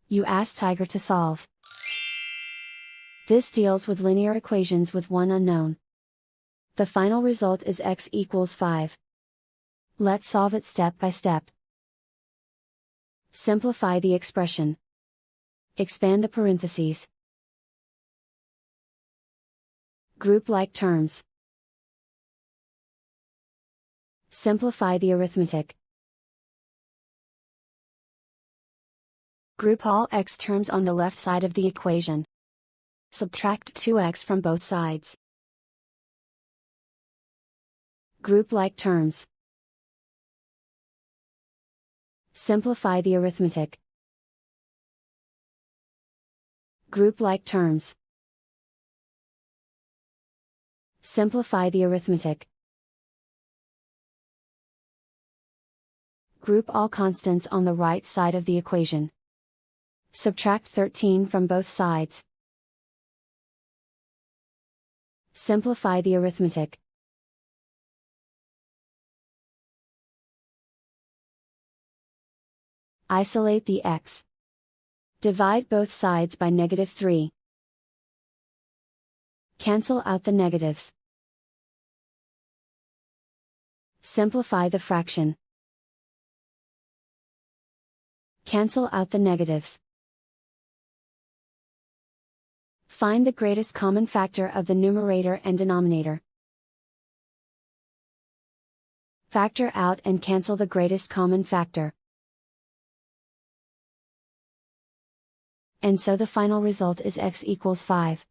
You ask Tiger to solve. This deals with linear equations with one unknown. The final result is x equals 5. Let's solve it step by step. Simplify the expression. Expand the parentheses. Group like terms. Simplify the arithmetic. Group all x terms on the left side of the equation. Subtract 2x from both sides. Group like terms. Simplify the arithmetic. Group like terms. Simplify the arithmetic. Group all constants on the right side of the equation. Subtract 13 from both sides. Simplify the arithmetic. Isolate the x. Divide both sides by -3. Cancel out the negatives. Simplify the fraction. Cancel out the negatives. Find the greatest common factor of the numerator and denominator. Factor out and cancel the greatest common factor. And so the final result is x equals 5.